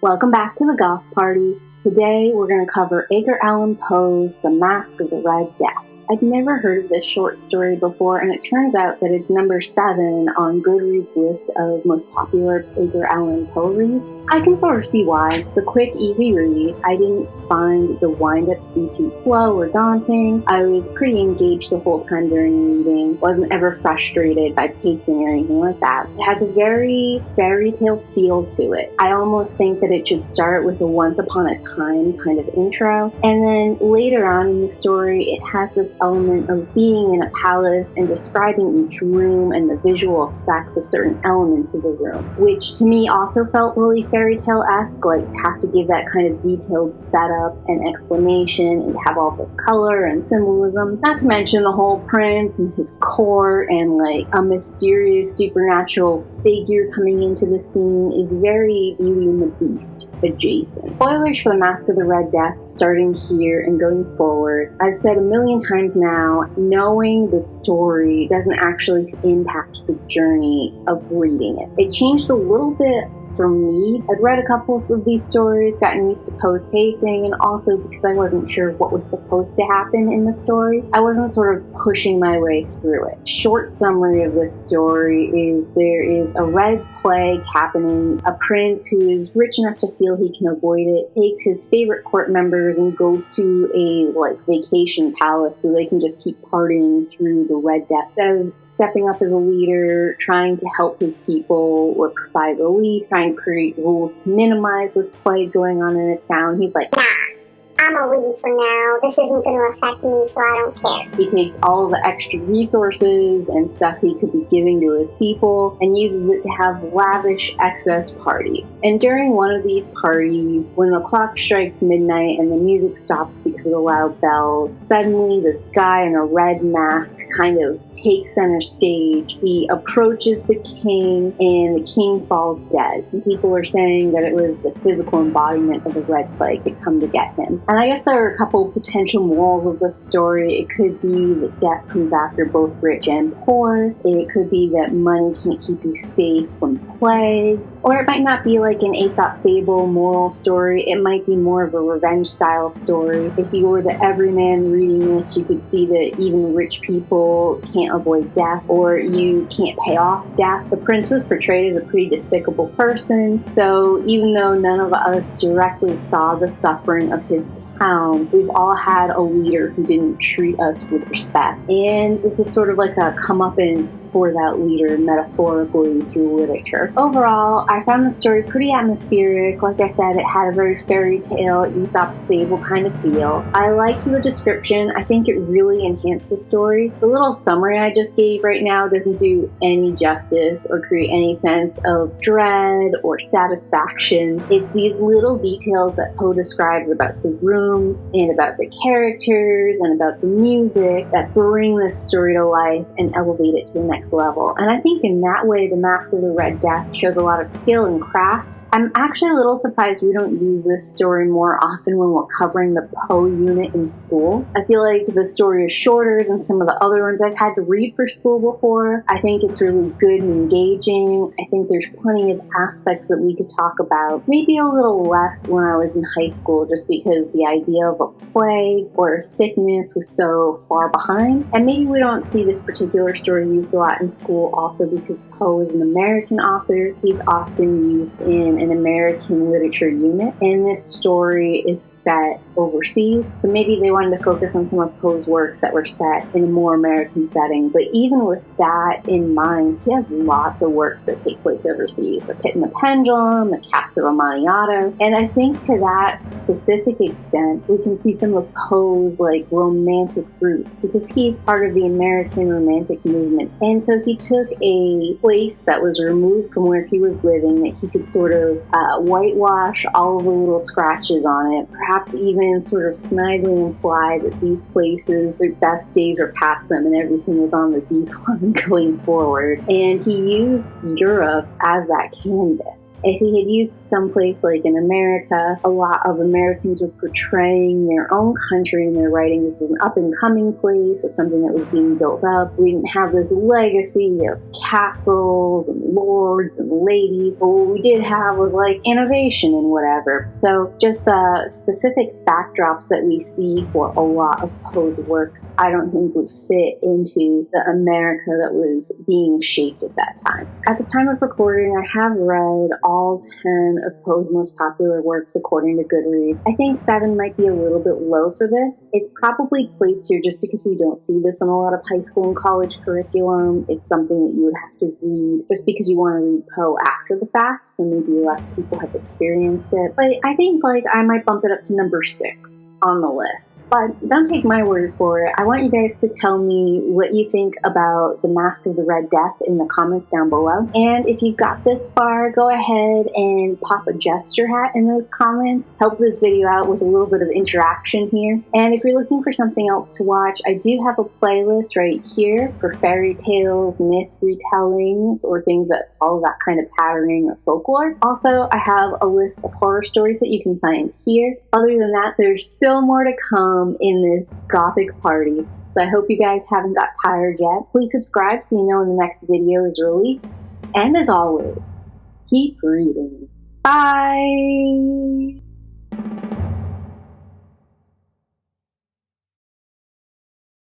Welcome back to the Goth Party. Today we're going to cover Edgar Allan Poe's The Masque of the Red Death. I'd never heard of this short story before, and it turns out that it's number 7 on Goodreads' list of most popular Edgar Allan Poe reads. I can sort of see why. It's a quick, easy read. I didn't find the wind-up to be too slow or daunting. I was pretty engaged the whole time during reading. Wasn't ever frustrated by pacing or anything like that. It has a very fairy tale feel to it. I almost think that it should start with a once upon a time kind of intro, and then later on in the story it has this element of being in a palace and describing each room and the visual effects of certain elements of the room, which to me also felt really fairy tale-esque, like to have to give that kind of detailed setup and explanation and have all this color and symbolism. Not to mention the whole prince and his court and like a mysterious supernatural figure coming into the scene is very Beauty and the Beast adjacent. Spoilers for The Masque of the Red Death starting here and going forward. I've said a million times now, knowing the story doesn't actually impact the journey of reading it. It changed a little bit for me. I'd read a couple of these stories, gotten used to Poe's pacing, and also because I wasn't sure what was supposed to happen in the story, I wasn't sort of pushing my way through it. Short summary of this story is there is a red plague happening. A prince who is rich enough to feel he can avoid it takes his favorite court members and goes to a vacation palace so they can just keep partying through the Red Death. Instead of stepping up as a leader, trying to help his people or provide relief, trying to create rules to minimize this plague going on in his town, he's like, nah, I'm a lead for now. This isn't going to affect me, so I don't care. He takes all the extra resources and stuff he could be giving to his people and uses it to have lavish excess parties. And during one of these parties, when the clock strikes midnight and the music stops because of the loud bells, suddenly this guy in a red mask kind of takes center stage. He approaches the king and the king falls dead. And people are saying that it was the physical embodiment of the red plague that come to get him. And I guess there are a couple potential morals of this story. It could be that death comes after both rich and poor. It could be that money can't keep you safe from plagues. Or it might not be like an Aesop fable moral story. It might be more of a revenge style story. If you were the everyman reading this, you could see that even rich people can't avoid death, or you can't pay off death. The prince was portrayed as a pretty despicable person. So even though none of us directly saw the suffering of his town, we've all had a leader who didn't treat us with respect. And this is sort of like a comeuppance for that leader metaphorically through literature. Overall, I found the story pretty atmospheric. Like I said, it had a very fairy tale, Aesop's fable kind of feel. I liked the description. I think it really enhanced the story. The little summary I just gave right now doesn't do any justice or create any sense of dread or satisfaction. It's these little details that Poe describes about the rooms and about the characters and about the music that bring this story to life and elevate it to the next level. And I think in that way, The Masque of the Red Death shows a lot of skill and craft. I'm actually a little surprised we don't use this story more often when we're covering the Poe unit in school. I feel like the story is shorter than some of the other ones I've had to read for school before. I think it's really good and engaging. I think there's plenty of aspects that we could talk about. Maybe a little less when I was in high school, just because the idea of a plague or a sickness was so far behind. And maybe we don't see this particular story used a lot in school also because Poe is an American author. He's often used in an American literature unit, and this story is set overseas, so maybe they wanted to focus on some of Poe's works that were set in a more American setting. But even with that in mind, he has lots of works that take place overseas. The Pit and the Pendulum, The Cast of Amontillado, and I think to that specific extent, we can see some of Poe's romantic roots, because he's part of the American Romantic movement. And so he took a place that was removed from where he was living that he could sort of whitewash all of the little scratches on it, perhaps even sort of snidely imply that these places, their best days are past them and everything was on the decline going forward. And he used Europe as that canvas. If he had used someplace like in America, a lot of Americans were portraying their own country in their writing. This is an up-and-coming place. It's something that was being built up. We didn't have this legacy of castles and lords and ladies, but what we did have was like innovation and whatever. So just the specific backdrops that we see for a lot of Poe's works, I don't think would fit into the America that was being shaped at that time. At the time of recording, I have read all 10 of Poe's most popular works according to Goodreads. I think 7 might be a little bit low for this. It's probably placed here just because we don't see this in a lot of high school and college curriculum. It's something that you would have to read just because you want to read Poe after the fact, so maybe less people have experienced it. But I think I might bump it up to number 6 on the list. But don't take my word for it. I want you guys to tell me what you think about the Masque of the Red Death in the comments down below. And if you got this far, go ahead and pop a gesture hat in those comments. Help this video out with a little bit of interaction here. And if you're looking for something else to watch, I do have a playlist right here for fairy tales, myth retellings, or things that follow that kind of patterning of folklore. Also, I have a list of horror stories that you can find here. Other than that, there's still more to come in this Gothic party. So I hope you guys haven't got tired yet. Please subscribe so you know when the next video is released. And as always, keep reading. Bye!